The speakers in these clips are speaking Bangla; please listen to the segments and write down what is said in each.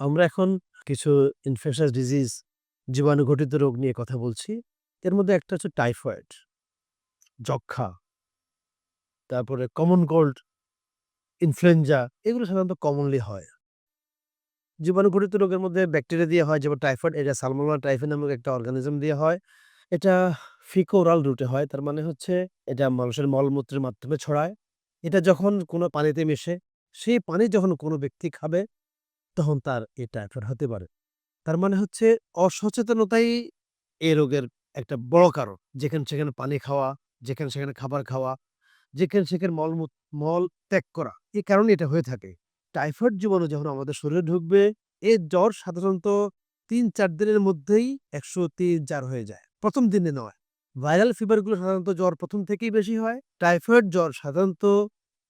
আমরা এখন কিছু ইনফেকশাস ডিজিজ জীবাণুঘটিত রোগ নিয়ে কথা বলছি। এর মধ্যে একটা হচ্ছে টাইফয়েড, যক্ষ্মা, তারপরে কমন কোল্ড, ইনফ্লুয়েঞ্জা এগুলো সাধারণত কমনলি হয়। জীবাণুঘটিত রোগের মধ্যে ব্যাকটেরিয়া দিয়ে হয় যেমন টাইফয়েড, এটা সালমোনেলা টাইফি নামক একটা অর্গানিজম দিয়ে হয়। এটা ফিকো-ওরাল রুটে হয়। তার মানে হচ্ছে এটা মানুষের মলমূত্রের মাধ্যমে ছড়ায়। এটা যখন কোনো পানিতে মেশে, সেই পানি যখন কোনো ব্যক্তি খাবে, তখন তার এই টাইফয়েড হতে পারে। তার মানে হচ্ছে অসচেতনতাই এ রোগের একটা বড় কারণ। যেখানে সেখানে পানি খাওয়া, যেখানে সেখানে খাবার খাওয়া, যেখানে সেখানে মল ত্যাগ করা। এই কারণে এটা হয়ে থাকে। টাইফয়েড জীবাণু যখন আমাদের শরীরে ঢুকবে, এর জ্বর সাধারণত ৩-৪ দিনের মধ্যেই ১০৩-৪ হয়ে যায়। ১ম দিনে নয়। ভাইরাল ফিভার গুলো সাধারণত জ্বর ১ম থেকেই বেশি হয়। টাইফয়েড জ্বর সাধারণত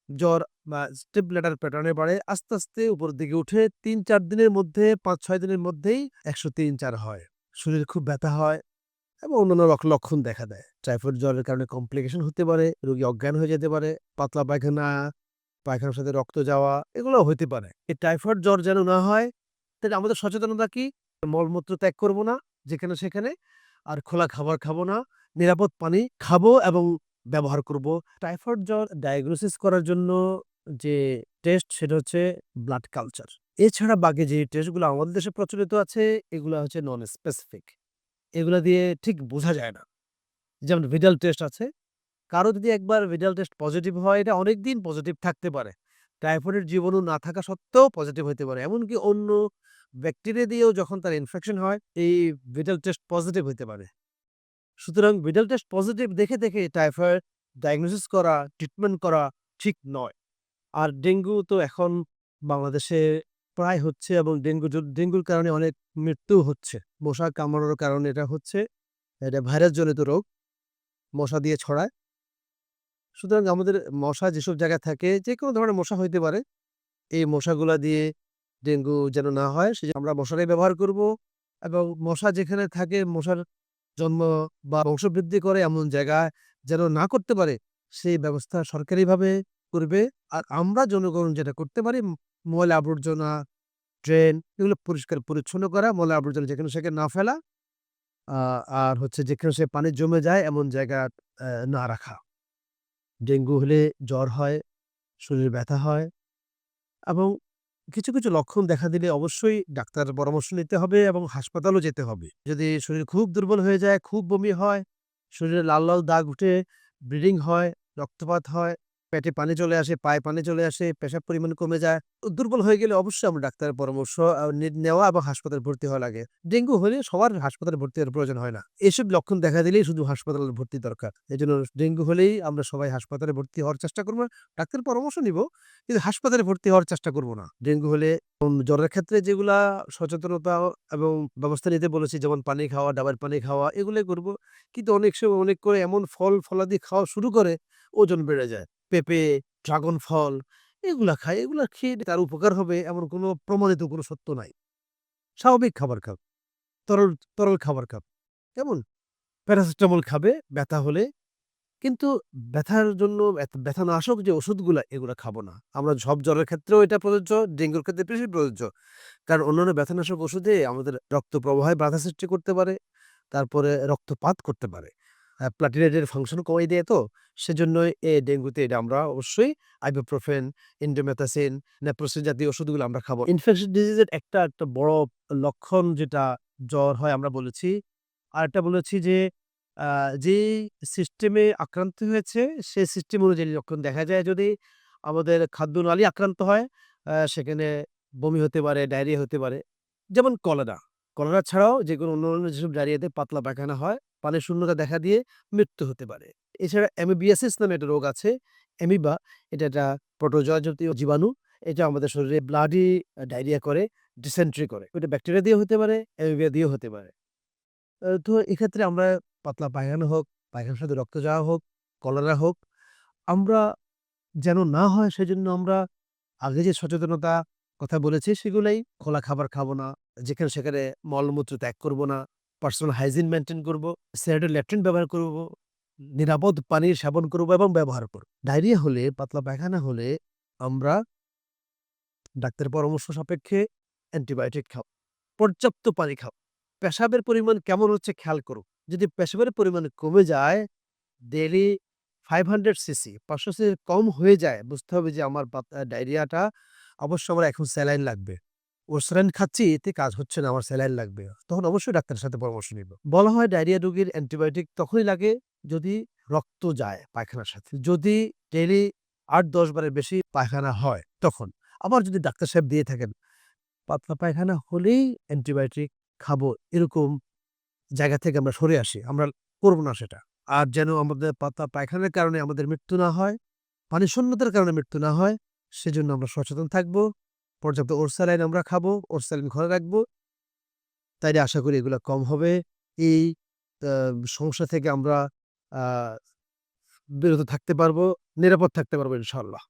জ্বর বা স্টেপ ল্যাডার প্যাটার্ন এ বাড়ে। আস্তে, আস্তে উপরের দিকে উঠে ৩-৪ দিনের মধ্যে ৫-৬ দিনের মধ্যেই ১০৩-৪ হয়। শরীরে খুব ব্যথা হয় এবং অন্যান্য লক্ষণ দেখা দেয়। টাইফয়েড জ্বরের কারণে কমপ্লিকেশন হতে পারে, রোগী অজ্ঞান হয়ে যেতে পারে, পাতলা পায়খানা, পায়খানার সাথে রক্ত যাওয়া এগুলোও হইতে পারে। এই টাইফয়েড জ্বর যেন না হয়, তাহলে আমাদের সচেতনতা কি? মলমূত্র ত্যাগ করব না যেখানে সেখানে, আর খোলা খাবার খাবো না, নিরাপদ পানি খাবো এবং ব্যবহার করব। টাইফয়েড জ্বর ডায়াগনোসিস করার জন্য যে টেস্ট সেটা হচ্ছে ব্লাড কালচার। এছাড়া বাকি যে টেস্টগুলো আমাদের দেশে প্রচলিত আছে এগুলা হচ্ছে নন স্পেসিফিক। এগুলা দিয়ে ঠিক বোঝা যায় না। যেমন ভিডাল টেস্ট আছে। কারো যদি একবার ভিডাল টেস্ট পজিটিভ হয়, এটা অনেকদিন পজিটিভ থাকতে পারে। টাইফয়েডের জীবাণু না থাকা সত্ত্বেও পজিটিভ হইতে পারে। এমনকি অন্য ব্যাকটেরিয়া দিয়েও যখন তার ইনফেকশন হয়, এই ভিডাল টেস্ট পজিটিভ হইতে পারে। সুতরাং ভিডাল টেস্ট পজিটিভ দেখে টাইফয়েড ডায়াগনোসিস করা, ট্রিটমেন্ট করা ঠিক নয়। আর ডেঙ্গু তো এখন বাংলাদেশে প্রায় হচ্ছে এবং ডেঙ্গুর কারণে অনেক মৃত্যু হচ্ছে। মশা কামড়ানোর কারণে এটা হচ্ছে। এটা ভাইরাস জনিত রোগ। মশা দিয়ে ছড়ায়। সুতরাং আমাদের মশা যেসব জায়গায় থাকে, যেকোনো ধরনের মশা হইতে পারে। এই মশাগুলা দিয়ে ডেঙ্গু যেন না হয় সেজন্য আমরা মশারি ব্যবহার করব এবং মশা যেখানে থাকে মশার জন্ম বা বংশবৃদ্ধি করে এমন জায়গায় যেন না করতে পারে, সেই ব্যবস্থা সরকারিভাবে করবে। আর আমরা জনগণ যেটা করতে পারি ময়লা আবর্জনা, ড্রেন এগুলো পরিষ্কার পরিচ্ছন্ন করা, ময়লা আবর্জনা যেখানে সেখানে না ফেলা। আ আর হচ্ছে যেখানে সে পানি জমে যায় এমন জায়গা না রাখা। ডেঙ্গু হলে জ্বর হয়, শরীরে ব্যথা হয় এবং কিছু লক্ষণ দেখা দিলে অবশ্যই ডাক্তারের পরামর্শ নিতে হবে এবং হাসপাতালও যেতে হবে। যদি শরীর খুব দুর্বল হয়ে যায়, খুব বমি হয়, শরীরে লাল দাগ উঠে, ব্লিডিং হয়, রক্তপাত হয়, পেটে পানি চলে আসে, পায়ে পানি চলে আসে, পেশাব পরিমাণ কমে যায়। দুর্বল হয়ে গেলে অবশ্যই আমরা ডাক্তারের পরামর্শ নেওয়া এবং হাসপাতালে ভর্তি হওয়া লাগে। ডেঙ্গু হলে সবার হাসপাতালে ভর্তি হওয়ার প্রয়োজন হয় না। এসব লক্ষণ দেখা দিলেই শুধু হাসপাতালে ভর্তি দরকার। এজন্য ডেঙ্গু হলেই আমরা সবাই হাসপাতালে ভর্তি হওয়ার চেষ্টা করব। ডাক্তারের পরামর্শ নিব। কিন্তু হাসপাতালে ভর্তি হওয়ার চেষ্টা করব না। ডেঙ্গু হলে জ্বরের ক্ষেত্রে যেগুলা সচেতনতা এবং ব্যবস্থা নিতে বলেছি যেমন পানি খাওয়া, ডাবের পানি খাওয়া এগুলাই করব। কিন্তু অনেক সময় অনেক করে এমন ফল-ফলাদি খাওয়া শুরু করে ওজন বেড়ে যায়। পেঁপে, ড্রাগন ফল এগুলা খায়। এগুলা খেয়ে তার উপকার হবে এমন কোনো প্রমাণিত কোনো সত্য নাই। স্বাভাবিক খাবার খাক, তরল তরল খাবার খাক। কেমন? প্যারাসিটামল খাবে ব্যথা হলে। কিন্তু ব্যথার জন্য ব্যথানাশক যে ওষুধগুলা এগুলা খাবো না। আমরা সব জ্বরের ক্ষেত্রেও এটা প্রযোজ্য, ডেঙ্গুর ক্ষেত্রে বেশি প্রযোজ্য। কারণ অন্যান্য ব্যথানাশক ওষুধে আমাদের রক্ত প্রবাহে বাধা সৃষ্টি করতে পারে, তারপরে রক্তপাত করতে পারে। প্লাটিলেটের ফাংশন কমিয়ে দেয় তো, সেজন্যই ডেঙ্গুতে এটা আমরা অবশ্যই আইবুপ্রোফেন, ইনডোমেথাসিন, নেপ্রোসিন জাতীয় ওষুধগুলো আমরা খাবো। ইনফেকশাস ডিজিজের একটা বড় লক্ষণ যেটা জ্বর হয় আমরা বলেছি। আরেকটা বলেছি যে আ যেই সিস্টেমে আক্রান্ত হয়েছে, সেই সিস্টেম অনুযায়ী লক্ষণ দেখা যায়। যদি আমাদের খাদ্যনালী আক্রান্ত হয়, সেখানে বমি হতে পারে, ডায়রিয়া হতে পারে। যেমন কলেরা। কলেরা ছাড়াও যেকোনো অন্যান্য যেসব ডায়রিয়াতে পাতলা পায়খানা হয়, পানির শূন্যতা দেখা দিয়ে মৃত্যু হতে পারে। এছাড়া অ্যামিবিয়াসিস নামে একটা রোগ আছে। অ্যামিবা এটা একটা প্রোটোজোয়া জাতীয় জীবাণু। এটা আমাদের শরীরে ব্লাডি ডায়রিয়া করে, ডিসেন্ট্রি করে। ওইটা ব্যাকটেরিয়া দিয়েও হতে পারে, অ্যামিবিয়া দিয়েও হতে পারে। তো এক্ষেত্রে আমরা পাতলা পায়খানা হোক, পায়খানার সাথে রক্ত যাওয়া হোক, কলেরা হোক, আমরা যেন না হয় সেজন্য আমরা আগে যে সচেতনতা কথা বলেছি সেগুলাই খোলা খাবার খাবো না, যেখানে সেখানে মলমূত্র ত্যাগ করব না, পার্সোনাল হাইজিন মেইনটেইন করব, স্যানিটারি ল্যাট্রিন ব্যবহার করব, নিরাপদ পানির সেবন করব এবং ব্যবহার করব। ডায়রিয়া হলে, পাতলা পায়খানা হলে আমরা ডাক্তারের পরামর্শ সাপেক্ষে অ্যান্টিবায়োটিক খাও। পর্যাপ্ত পানি খাও। পেশাবের পরিমাণ কেমন হচ্ছে খেয়াল করো। যদি পেশাবের পরিমাণ কমে যায়, ডেইলি 500 সিসি ৫০০ সিসির কম হয়ে যায়, বুঝতে হবে যে আমার ডায়রিয়াটা অবশ্য আমার এখন স্যালাইন লাগবে। স্যালাইন খাচ্ছি এতে কাজ হচ্ছে না, আমার স্যালাইন লাগবে। তখন অবশ্যই ডাক্তারের সাথে পরামর্শ নিব। বলা হয় ডায়রিয়া রোগীর অ্যান্টিবায়োটিক তখনই লাগে যদি রক্ত যায় পায়খানার সাথে। যদি ডেইলি ৮-১০ বারের বেশি পায়খানা হয় তখন। আবার যদি ডাক্তার সাহেব দিয়ে থাকেন, পাতলা পায়খানা হলেই অ্যান্টিবায়োটিক খাবো এরকম জায়গা থেকে আমরা সরে আসি। আমরা করব না সেটা। আর যেন আমাদের পাতলা পায়খানার কারণে আমাদের মৃত্যু না হয়, পানি শূন্যতার কারণে মৃত্যু না হয়, সেজন্য আমরা সচেতন থাকবো। পর্যাপ্ত ওরসালাইন আমরা খাবো, ওরসালাইন ঘরে রাখবো। তাইলে আশা করি এগুলা কম হবে। এই আ সমস্যা থেকে আমরা আ বিরত থাকতে পারবো, নিরাপদ থাকতে পারবো ইনশাআল্লাহ।